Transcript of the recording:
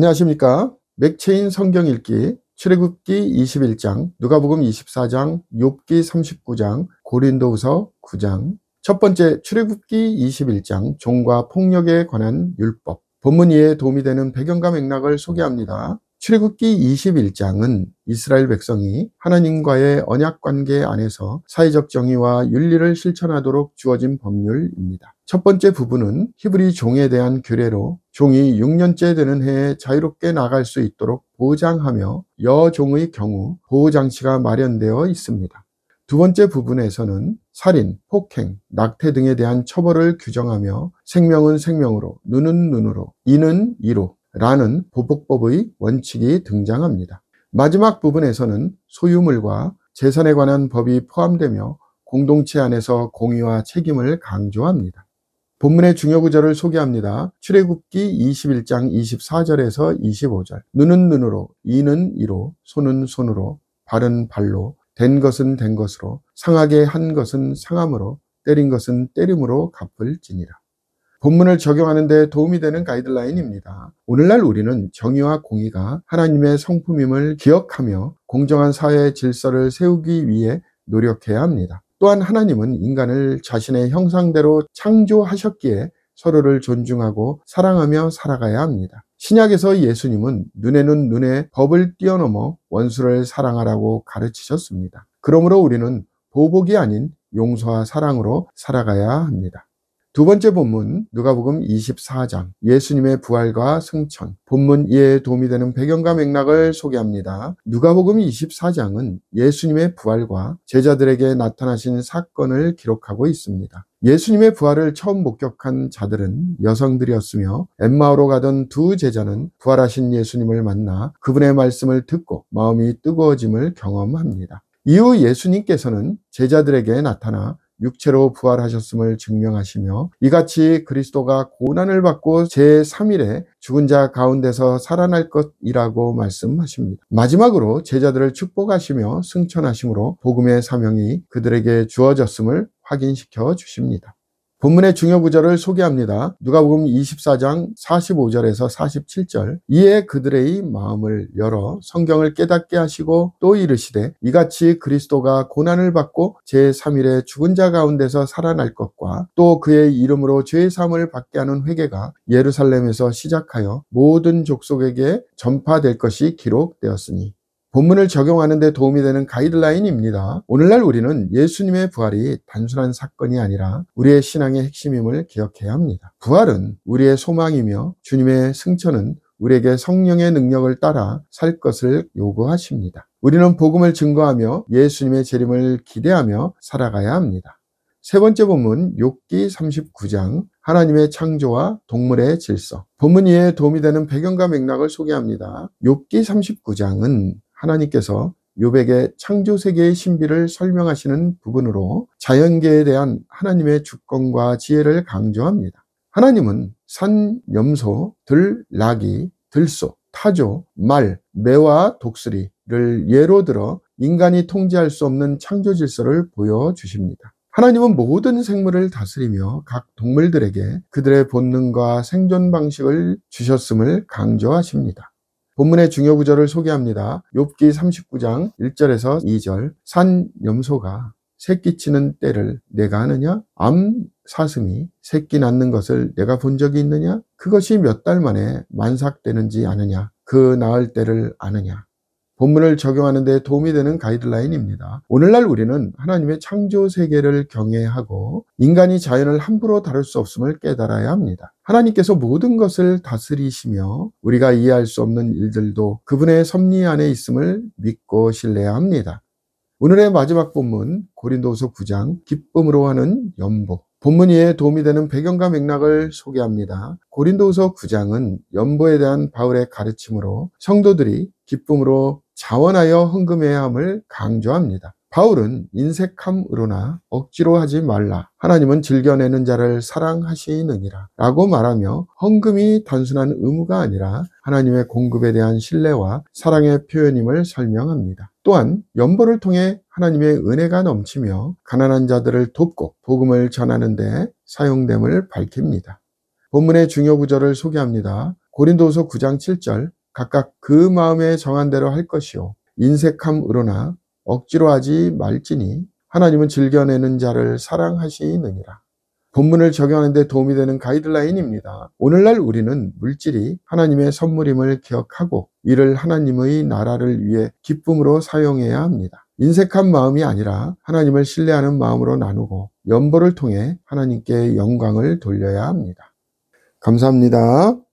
안녕하십니까. 맥체인 성경 읽기 출애굽기 21장, 누가복음 24장, 욥기 39장, 고린도후서 9장. 첫 번째, 출애굽기 21장 종과 폭력에 관한 율법. 본문 이해에 도움이 되는 배경과 맥락을 소개합니다. 출애굽기 21장은 이스라엘 백성이 하나님과의 언약 관계 안에서 사회적 정의와 윤리를 실천하도록 주어진 법률입니다. 첫 번째 부분은 히브리 종에 대한 규례로 종이 6년째 되는 해에 자유롭게 나갈 수 있도록 보장하며 여종의 경우 보호장치가 마련되어 있습니다. 두 번째 부분에서는 살인, 폭행, 낙태 등에 대한 처벌을 규정하며 생명은 생명으로, 눈은 눈으로, 이는 이로 라는 보복법의 원칙이 등장합니다. 마지막 부분에서는 소유물과 재산에 관한 법이 포함되며 공동체 안에서 공의와 책임을 강조합니다. 본문의 중요 구절을 소개합니다. 출애굽기 21장 24절에서 25절. 눈은 눈으로, 이는 이로, 손은 손으로, 발은 발로, 된 것은 된 것으로, 상하게 한 것은 상함으로, 때린 것은 때림으로 갚을지니라. 본문을 적용하는 데 도움이 되는 가이드라인입니다. 오늘날 우리는 정의와 공의가 하나님의 성품임을 기억하며 공정한 사회 질서를 세우기 위해 노력해야 합니다. 또한 하나님은 인간을 자신의 형상대로 창조하셨기에 서로를 존중하고 사랑하며 살아가야 합니다. 신약에서 예수님은 눈에는 눈에 법을 뛰어넘어 원수를 사랑하라고 가르치셨습니다. 그러므로 우리는 보복이 아닌 용서와 사랑으로 살아가야 합니다. 두 번째 본문 누가복음 24장 예수님의 부활과 승천. 본문 이해에 도움이 되는 배경과 맥락을 소개합니다. 누가복음 24장은 예수님의 부활과 제자들에게 나타나신 사건을 기록하고 있습니다. 예수님의 부활을 처음 목격한 자들은 여성들이었으며 엠마오로 가던 두 제자는 부활하신 예수님을 만나 그분의 말씀을 듣고 마음이 뜨거워짐을 경험합니다. 이후 예수님께서는 제자들에게 나타나 육체로 부활하셨음을 증명하시며 이같이 그리스도가 고난을 받고 제3일에 죽은 자 가운데서 살아날 것이라고 말씀하십니다. 마지막으로 제자들을 축복하시며 승천하심으로 복음의 사명이 그들에게 주어졌음을 확인시켜 주십니다. 본문의 중요 구절을 소개합니다. 누가복음 24장 45절에서 47절. 이에 그들의 마음을 열어 성경을 깨닫게 하시고 또 이르시되 이같이 그리스도가 고난을 받고 제3일에 죽은 자 가운데서 살아날 것과 또 그의 이름으로 죄 사함을 받게 하는 회개가 예루살렘에서 시작하여 모든 족속에게 전파될 것이 기록되었으니. 본문을 적용하는 데 도움이 되는 가이드라인입니다. 오늘날 우리는 예수님의 부활이 단순한 사건이 아니라 우리의 신앙의 핵심임을 기억해야 합니다. 부활은 우리의 소망이며 주님의 승천은 우리에게 성령의 능력을 따라 살 것을 요구하십니다. 우리는 복음을 증거하며 예수님의 재림을 기대하며 살아가야 합니다. 세 번째 본문 욥기 39장 하나님의 창조와 동물의 질서. 본문 이해에 도움이 되는 배경과 맥락을 소개합니다. 욥기 39장은 하나님께서 욥에게 창조세계의 신비를 설명하시는 부분으로 자연계에 대한 하나님의 주권과 지혜를 강조합니다. 하나님은 산, 염소, 들, 나귀, 들소, 타조, 말, 매와 독수리를 예로 들어 인간이 통제할 수 없는 창조 질서를 보여주십니다. 하나님은 모든 생물을 다스리며 각 동물들에게 그들의 본능과 생존 방식을 주셨음을 강조하십니다. 본문의 중요 구절을 소개합니다. 욥기 39장 1절에서 2절. 산 염소가 새끼 치는 때를 내가 아느냐? 암 사슴이 새끼 낳는 것을 내가 본 적이 있느냐? 그것이 몇 달 만에 만삭되는지 아느냐? 그 낳을 때를 아느냐? 본문을 적용하는 데 도움이 되는 가이드라인입니다. 오늘날 우리는 하나님의 창조 세계를 경외하고 인간이 자연을 함부로 다룰 수 없음을 깨달아야 합니다. 하나님께서 모든 것을 다스리시며 우리가 이해할 수 없는 일들도 그분의 섭리 안에 있음을 믿고 신뢰해야 합니다. 오늘의 마지막 본문 고린도후서 9장 기쁨으로 하는 연보. 본문 이해에 도움이 되는 배경과 맥락을 소개합니다. 고린도후서 9장은 연보에 대한 바울의 가르침으로 성도들이 기쁨으로 자원하여 헌금해야 함을 강조합니다. 바울은 인색함으로나 억지로 하지 말라. 하나님은 즐겨내는 자를 사랑하시느니라 라고 말하며 헌금이 단순한 의무가 아니라 하나님의 공급에 대한 신뢰와 사랑의 표현임을 설명합니다. 또한 연보를 통해 하나님의 은혜가 넘치며 가난한 자들을 돕고 복음을 전하는 데 사용됨을 밝힙니다. 본문의 중요 구절을 소개합니다. 고린도후서 9장 7절 각각 그 마음에 정한 대로 할 것이요 인색함으로나 억지로 하지 말지니 하나님은 즐겨내는 자를 사랑하시느니라. 본문을 적용하는 데 도움이 되는 가이드라인입니다. 오늘날 우리는 물질이 하나님의 선물임을 기억하고 이를 하나님의 나라를 위해 기쁨으로 사용해야 합니다. 인색한 마음이 아니라 하나님을 신뢰하는 마음으로 나누고 연보를 통해 하나님께 영광을 돌려야 합니다. 감사합니다.